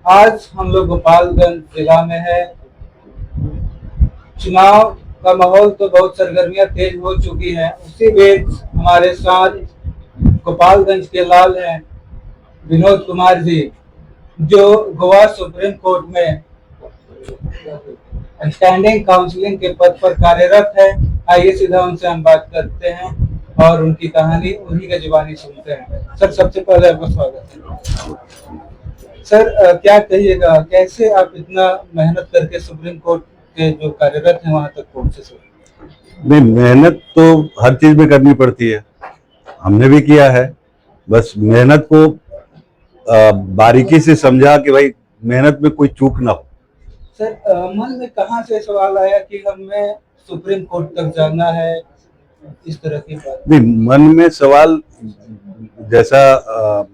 आज हम लोग गोपालगंज जिला में है। चुनाव का माहौल तो बहुत सरगर्मियां तेज हो चुकी हैं। उसी बीच हमारे साथ गोपालगंज के लाल हैं विनोद कुमार जी, जो गोवा सुप्रीम कोर्ट में स्टैंडिंग काउंसलिंग के पद पर कार्यरत है। आइए सीधा उनसे हम बात करते हैं और उनकी कहानी उन्हीं की जुबानी सुनते हैं। सर, सबसे पहले आपका स्वागत है। सर, क्या कहिएगा, कैसे आप इतना मेहनत करके सुप्रीम कोर्ट के जो कार्यरत हैं वहां तक पहुंचे सर? नहीं, मेहनत तो हर चीज में करनी पड़ती है। हमने भी किया है। बस मेहनत को बारीकी से समझा कि भाई मेहनत में कोई चूक ना हो। सर, मन में कहाँ से सवाल आया कि हमें सुप्रीम कोर्ट तक जाना है, इस तरह की बात? नहीं, मन में सवाल जैसा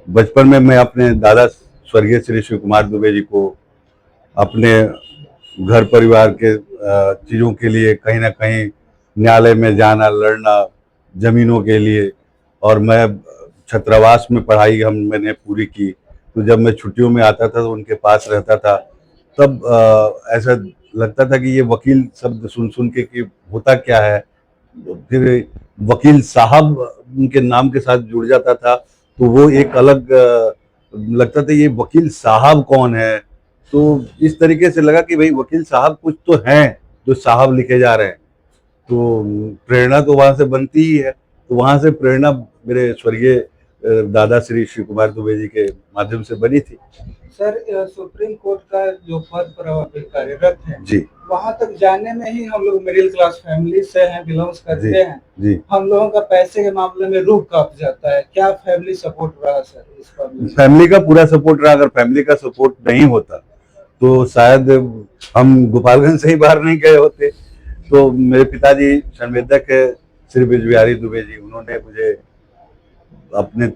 बचपन में मैं अपने दादा स्वर्गीय श्री शिव कुमार दुबे जी को अपने घर परिवार के चीज़ों के लिए कहीं ना कहीं न्यायालय में जाना, लड़ना जमीनों के लिए, और मैं छात्रावास में पढ़ाई मैंने पूरी की। तो जब मैं छुट्टियों में आता था तो उनके पास रहता था, तब ऐसा लगता था कि ये वकील शब्द सुन सुन के कि होता क्या है। फिर वकील साहब उनके नाम के साथ जुड़ जाता था तो वो एक अलग लगता था, ये वकील साहब कौन है। तो इस तरीके से लगा कि भाई वकील साहब कुछ तो हैं जो साहब लिखे जा रहे हैं। तो प्रेरणा तो वहां से बनती ही है। तो वहां से प्रेरणा मेरे स्वर्गीय दादा श्री शिव कुमार दुबे जी के माध्यम से बनी थी। सर, सुप्रीम कोर्ट का जो पद पर आप कार्यरत हैं जी, वहां तक जाने में ही हम लोग मिडिल क्लास फैमिली से हैं, बिलोंग्स करते हैं। जी, हम लोगों का पैसे के मामले में रूह कांप जाता है। क्या फैमिली सपोर्ट रहा सर इस मामले में? फैमिली का पूरा सपोर्ट रहा। अगर फैमिली का सपोर्ट नहीं होता तो शायद हम गोपालगंज से ही बाहर नहीं गए होते। तो मेरे पिताजी संवेदक है श्री ब्रिज बिहारी दुबे जी, उन्होंने मुझे अपने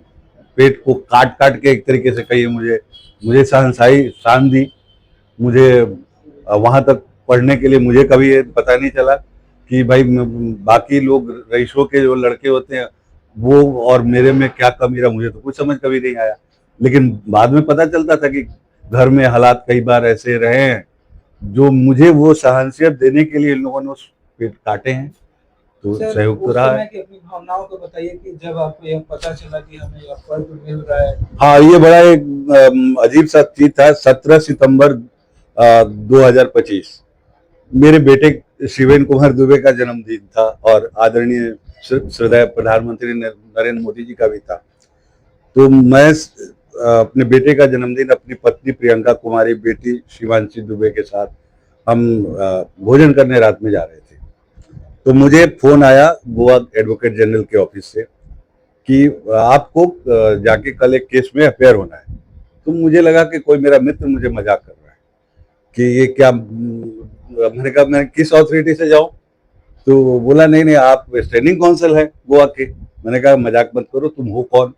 पेट को काट काट के एक तरीके से कहिए मुझे शहंशाही शान दी। मुझे वहां तक पढ़ने के लिए मुझे कभी ये पता नहीं चला कि भाई बाकी लोग रईसों के जो लड़के होते हैं वो और मेरे में क्या कमी रहा, मुझे तो कुछ समझ कभी नहीं आया। लेकिन बाद में पता चलता था कि घर में हालात कई बार ऐसे रहे हैं जो मुझे वो सहनसीयत देने के लिए इन लोगों ने उस पेट काटे हैं। तो सर, सहयोग तो उस रहा समय है। की अपनी भावनाओं को बताइए कि जब आपको यह पता चला कि हमें यह पद मिल रहा है। हाँ, ये बड़ा एक अजीब सा चीज था। 17 सितंबर 2025 मेरे बेटे शिवेन कुमार दुबे का जन्मदिन था और आदरणीय श्रद्धेय प्रधानमंत्री नरेंद्र मोदी जी का भी था। तो मैं अपने बेटे का जन्मदिन अपनी पत्नी प्रियंका कुमारी, बेटी शिवांशी दुबे के साथ हम भोजन करने रात में जा रहे थे। तो मुझे फोन आया गोवा एडवोकेट जनरल के ऑफिस से कि आपको जाके कल एक केस में अफेयर होना है। तो मुझे लगा कि कोई मेरा मित्र मुझे मजाक कर रहा है कि ये क्या। मैंने कहा मैं किस अथॉरिटी से जाऊं? तो बोला नहीं नहीं, आप स्टैंडिंग काउंसिल है गोवा के। मैंने कहा मजाक मत करो, तुम हो कौन?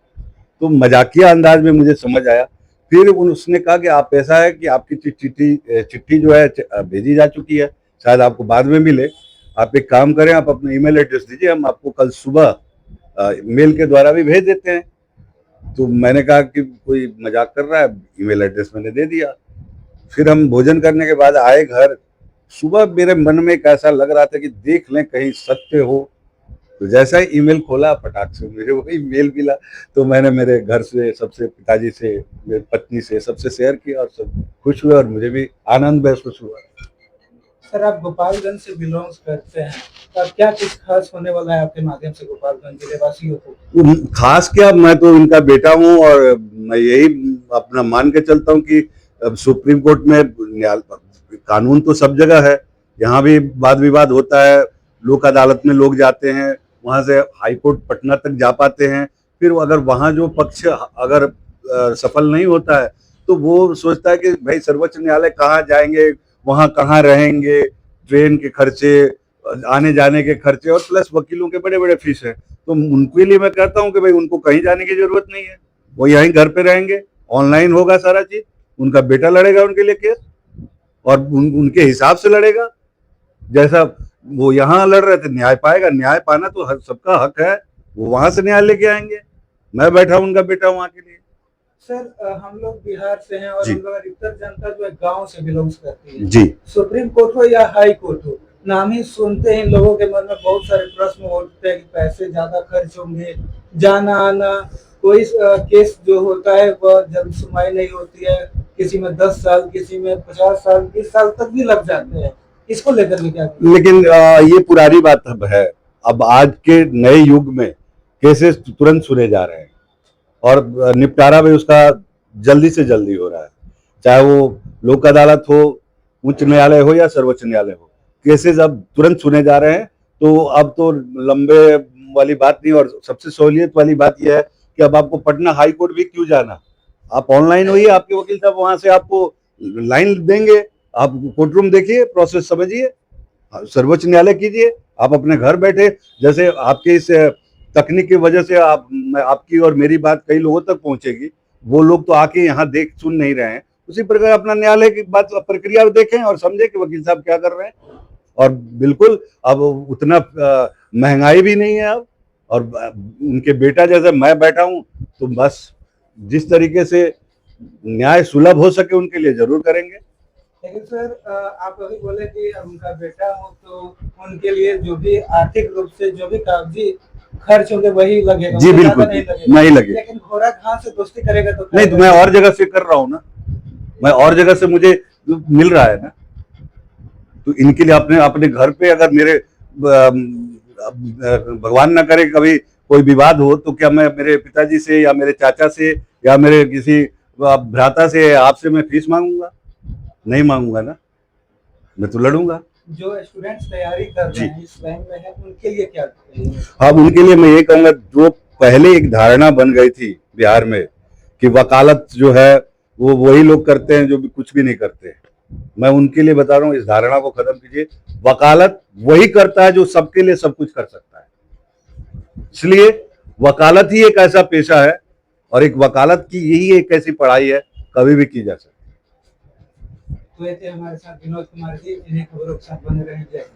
तो मजाकिया अंदाज में मुझे समझ आया। फिर उसने कहा कि आप ऐसा है कि आपकी चिट्ठी जो है भेजी जा चुकी है, शायद आपको बाद में मिले। आप एक काम करें, आप अपना ईमेल एड्रेस दीजिए, हम आपको कल सुबह मेल के द्वारा भी भेज देते हैं। तो मैंने कहा कि कोई मजाक कर रहा है, ईमेल एड्रेस मैंने दे दिया। फिर हम भोजन करने के बाद आए घर। सुबह मेरे मन में एक ऐसा लग रहा था कि देख लें कहीं सत्य हो। तो जैसा ही ईमेल खोला, फटाक से मुझे वही मेल मिला। तो मैंने मेरे घर से सबसे, पिताजी से, मेरी पत्नी से, सबसे शेयर किया और सब खुश हुए और मुझे भी आनंद महसूस हुआ। सर, आप गोपालगंज से बिलोंग्स करते हैं, तो अब क्या कुछ खास होने वाला है आपके माध्यम से गोपालगंज जिले वासियों को? खास क्या, मैं तो इनका बेटा हूँ और मैं यही अपना मान के चलता हूँ कि सुप्रीम कोर्ट में कानून तो सब जगह है। यहाँ भी वाद विवाद होता है, लोक अदालत में लोग जाते हैं, वहां से हाई कोर्ट पटना तक जा पाते हैं। फिर अगर वहां जो पक्ष अगर सफल नहीं होता है तो वो सोचता है कि भाई सर्वोच्च न्यायालय कहाँ जाएंगे, वहां कहाँ रहेंगे, ट्रेन के खर्चे, आने जाने के खर्चे और प्लस वकीलों के बड़े बड़े फीस है। तो उनके लिए मैं कहता हूँ कि भाई उनको कहीं जाने की जरूरत नहीं है, वो यहीं घर पे रहेंगे, ऑनलाइन होगा सारा चीज। उनका बेटा लड़ेगा उनके लिए केस और उनके हिसाब से लड़ेगा। जैसा वो यहाँ लड़ रहे थे, न्याय पाएगा। न्याय पाना तो सबका हक है, वो वहां से न्याय लेके आएंगे। मैं बैठा हूं उनका बेटा वहां के लिए। सर हम लोग बिहार से हैं और जी। हम लोग अधिकतर जनता जो है गांव से बिलोंग करती है। जी। सुप्रीम कोर्ट हो या हाई कोर्ट हो, नाम ही सुनते ही लोगों के मन में बहुत सारे प्रश्न उठते हैं कि पैसे ज्यादा खर्च होंगे, जाना आना, कोई केस जो होता है वह जल्द सुनवाई नहीं होती है, किसी में 10 साल, किसी में 50 साल, 20 साल तक भी लग जाते हैं। इसको लेकर के क्या कहें? लेकिन ये पुरानी बात अब है। अब आज के नए युग में केसेस तुरंत सुने जा रहे हैं और निपटारा भी उसका जल्दी से जल्दी हो रहा है, चाहे वो लोक अदालत हो, उच्च न्यायालय हो या सर्वोच्च न्यायालय हो। केसेस अब तुरंत सुने जा रहे हैं। तो अब तो लंबे वाली बात नहीं, और सबसे सहूलियत वाली बात यह है कि अब आपको पटना हाई कोर्ट भी क्यों जाना, आप ऑनलाइन होइए, आपके वकील साहब वहां से आपको लाइन देंगे, आप कोर्ट रूम देखिए, प्रोसेस समझिए, सर्वोच्च न्यायालय कीजिए, आप अपने घर बैठे। जैसे आपके इस तकनीक की वजह से आपकी और मेरी बात कई लोगों तक पहुंचेगी, वो लोग तो आके यहाँ देख सुन नहीं रहे हैं, उसी प्रकार अपना न्यायालय की बात प्रक्रिया देखें और समझे कि वकील साहब क्या कर रहे हैं। और बिल्कुल अब उतना महंगाई भी नहीं है अब, और उनके बेटा जैसे मैं बैठा हूं, तो बस जिस तरीके से न्याय सुलभ हो सके उनके लिए जरूर करेंगे। लेकिन सर आप अभी बोले कि उनका बेटा हो तो उनके लिए जो भी आर्थिक रूप से जो भी कागजी खर्च होंगे वही लगेगा, जी उससे बिल्कुल, ज्यादा नहीं लगे। लेकिन घोड़ा घास से दोस्ती करेगा तो नहीं, तो मैं और जगह से कर रहा हूँ ना, मैं और जगह से मुझे मिल रहा है ना। तो इनके लिए अपने अपने घर पे अगर मेरे भगवान ना करे कभी कोई विवाद हो, तो क्या मैं मेरे पिताजी से या मेरे चाचा से या मेरे किसी भ्राता से, आपसे मैं फीस मांगूंगा? नहीं मांगूंगा ना, मैं तो लड़ूंगा। जो स्टूडेंट्स तैयारी कर रहे हैं इस लाइन में है, उनके लिए क्या कहेंगे? अब उनके लिए मैं ये कहूंगा, जो पहले एक धारणा बन गई थी बिहार में कि वकालत जो है वो वही लोग करते हैं जो भी कुछ भी नहीं करते, मैं उनके लिए बता रहा हूँ, इस धारणा को खत्म कीजिए। वकालत वही करता है जो सबके लिए सब कुछ कर सकता है। इसलिए वकालत ही एक ऐसा पेशा है, और एक वकालत की यही एक ऐसी पढ़ाई है, कभी भी की जा सकती है। तो ये थे हमारे साथ विनोद कुमार जी, इन्हीं खबरों के साथ बने रहें। जय हिंद।